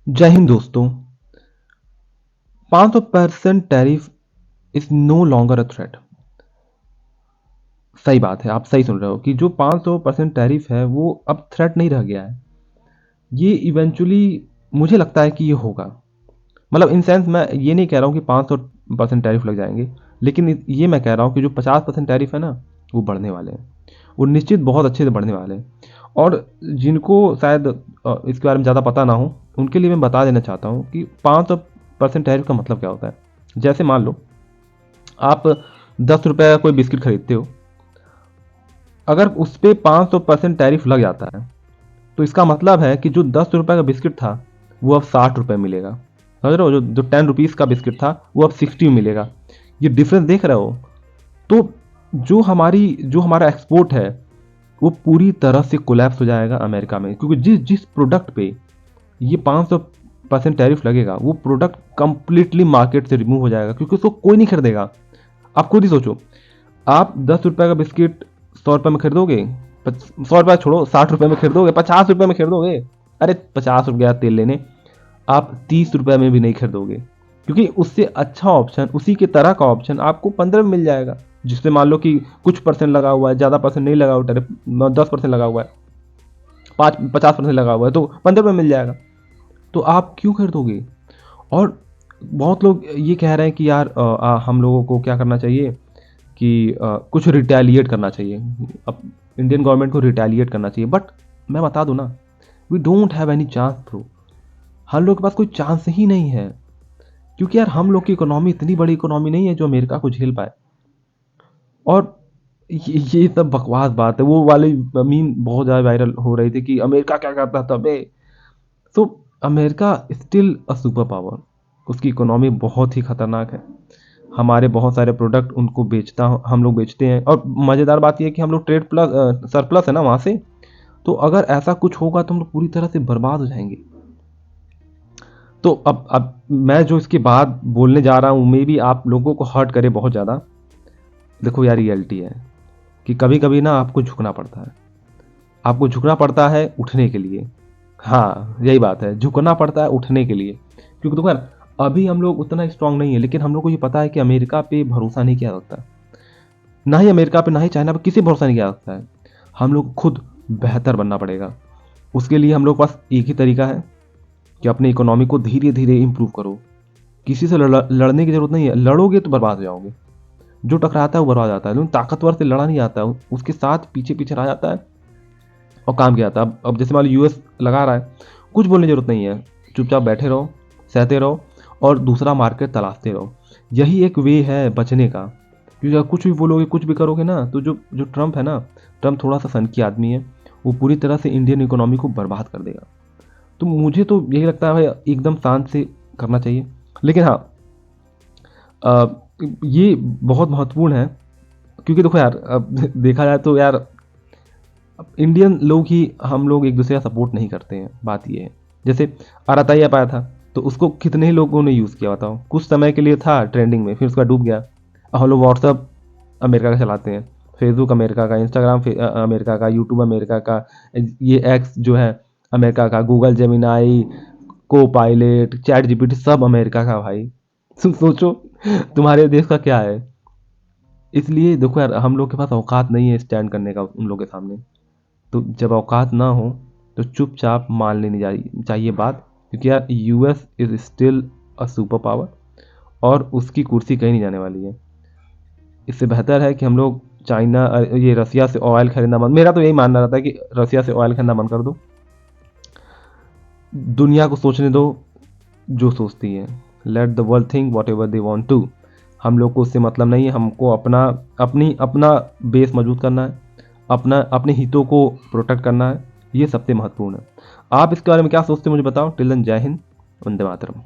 जय हिंद दोस्तों। 500% tariff is no longer a threat. सही बात है, आप सही सुन रहे हो कि जो 500% टैरिफ है वो अब थ्रेट नहीं रह गया है। ये इवेंचुअली मुझे लगता है कि ये होगा। मतलब इन सेंस मैं ये नहीं कह रहा हूँ कि 500% टैरिफ लग जाएंगे, लेकिन ये मैं कह रहा हूँ कि जो 50% टैरिफ है ना वो बढ़ने वाले हैं। वो निश्चित बहुत अच्छे से बढ़ने वाले हैं। और जिनको शायद इसके बारे में ज़्यादा पता ना हो उनके लिए मैं बता देना चाहता हूँ कि 500% टैरिफ का मतलब क्या होता है। जैसे मान लो आप 10 रुपये का कोई बिस्किट खरीदते हो, अगर उस पर 500% टैरिफ लग जाता है तो इसका मतलब है कि जो 10 रुपये का बिस्किट था वो अब 60 रुपये मिलेगा। समझ रहे हो, जो 10 रुपीज़ का बिस्किट था वो अब 60 मिलेगा। ये डिफरेंस देख रहे हो। तो जो हमारा एक्सपोर्ट है वो पूरी तरह से कोलैप्स हो जाएगा अमेरिका में, क्योंकि जिस जिस प्रोडक्ट पे ये 500% टैरिफ लगेगा वो प्रोडक्ट कंप्लीटली मार्केट से रिमूव हो जाएगा, क्योंकि उसको कोई नहीं खरीदेगा। आप खुद ही सोचो, आप 10 रुपये का बिस्किट 100 रुपये में खरीदोगे? 100 रुपये छोड़ो, 60 रुपये में खरीदोगे? 50 रुपये में खरीदोगे? अरे 50 रुपये तेल लेने आप 30 रुपये में भी नहीं खरीदोगे, क्योंकि उससे अच्छा ऑप्शन, उसी के तरह का ऑप्शन आपको 15 में मिल जाएगा, जिससे मान लो कि कुछ परसेंट लगा हुआ है, ज़्यादा परसेंट नहीं लगा हुआ है, 10% लगा हुआ है, 50% लगा हुआ है, तो 15 में मिल जाएगा। तो आप क्यों खरीदोगे? और बहुत लोग ये कह रहे हैं कि यार हम लोगों को क्या करना चाहिए कि कुछ रिटेलिएट करना चाहिए, अब इंडियन गवर्नमेंट को रिटेलिएट करना चाहिए। बट मैं बता दूं ना, we don't have any chance bro. हम लोग के पास कोई चांस ही नहीं है, क्योंकि यार हम लोग की इकोनॉमी इतनी बड़ी इकोनॉमी नहीं है जो अमेरिका को झेल पाए। और ये सब बकवास बात है। वो वाली मीम बहुत ज़्यादा वायरल हो रही थी कि अमेरिका क्या करता तबे। तो America still a super power. उसकी इकोनॉमी बहुत ही खतरनाक है। हमारे बहुत सारे प्रोडक्ट उनको हम लोग बेचते हैं। और मज़ेदार बात यह है कि हम लोग ट्रेड प्लस सरप्लस है ना वहाँ से। तो अगर ऐसा कुछ होगा तो हम लोग पूरी तरह से बर्बाद हो जाएंगे। तो अब मैं जो इसके बाद बोलने जा रहा हूँ मे भी आप लोगों को हर्ट करे बहुत ज़्यादा। देखो यार, रियलिटी है कि कभी कभी ना आपको झुकना पड़ता है। आपको झुकना पड़ता है उठने के लिए। हाँ, यही बात है, झुकना पड़ता है उठने के लिए। क्योंकि देखो यार, अभी हम लोग उतना स्ट्रांग नहीं है, लेकिन हम लोग को ये पता है कि अमेरिका पे भरोसा नहीं किया जा सकता। ना ही अमेरिका पे, ना ही चाइना पे, किसी पे भरोसा नहीं किया जा सकता है। हम लोग को खुद बेहतर बनना पड़ेगा। उसके लिए हम लोग के पास एक ही तरीका है कि अपनी इकोनॉमी को धीरे धीरे इंप्रूव करो। किसी से लड़ने की जरूरत नहीं है। लड़ोगे तो बर्बाद हो जाओगे। जो टकराता है वो बर्बाद जाता है, लेकिन ताकतवर से लड़ा नहीं जाता है, उसके साथ पीछे पीछे रह जाता है और काम किया जाता है। अब जैसे मान लो यूएस लगा रहा है, कुछ बोलने की जरूरत नहीं है। चुपचाप बैठे रहो, सहते रहो और दूसरा मार्केट तलाशते रहो। यही एक वे है बचने का। क्योंकि अगर कुछ भी बोलोगे, कुछ भी करोगे ना, तो जो जो ट्रम्प है ना, ट्रम्प थोड़ा सा सनकी आदमी है। वो पूरी तरह से इंडियन इकोनॉमी को बर्बाद कर देगा। तो मुझे तो यही लगता है भाई, एकदम शांत से करना चाहिए। लेकिन हाँ, अ, ये बहुत महत्वपूर्ण है। क्योंकि देखो यार, अब देखा जाए तो यार, अब इंडियन लोग ही हम लोग एक दूसरे का सपोर्ट नहीं करते हैं। बात ये है, जैसे आराताई ऐप आया था तो उसको कितने ही लोगों ने यूज़ किया, बताओ। कुछ समय के लिए था ट्रेंडिंग में, फिर उसका डूब गया। अब हम लोग व्हाट्सअप अमेरिका का चलाते हैं, फेसबुक अमेरिका का, इंस्टाग्राम अमेरिका का, यूट्यूब अमेरिका का, ये एक्स जो है अमेरिका का, गूगल जेमिनाई, को पायलट, चैट जीपीटी सब अमेरिका का भाई। तुम सोचो तुम्हारे देश का क्या है। इसलिए देखो यार, हम लोग के पास औकात नहीं है स्टैंड करने का उन लोगों के सामने। तो जब औकात ना हो तो चुपचाप मान लेनी चाहिए बात। क्योंकि यार US is still a super power और उसकी कुर्सी कहीं नहीं जाने वाली है। इससे बेहतर है कि हम लोग चाइना, ये रसिया से ऑयल खरीदना बंद। मेरा तो यही मानना रहता है कि रसिया से ऑयल खरीदना बंद कर दो। दुनिया को सोचने दो जो सोचती है। Let the world think whatever they want to. हम लोग को उससे मतलब नहीं है। हमको अपना बेस मजबूत करना है, अपने हितों को प्रोटेक्ट करना है। ये सबसे महत्वपूर्ण है। आप इसके बारे में क्या सोचते हैं मुझे बताओ। टिल देन, जय हिंद, वंदे मातरम।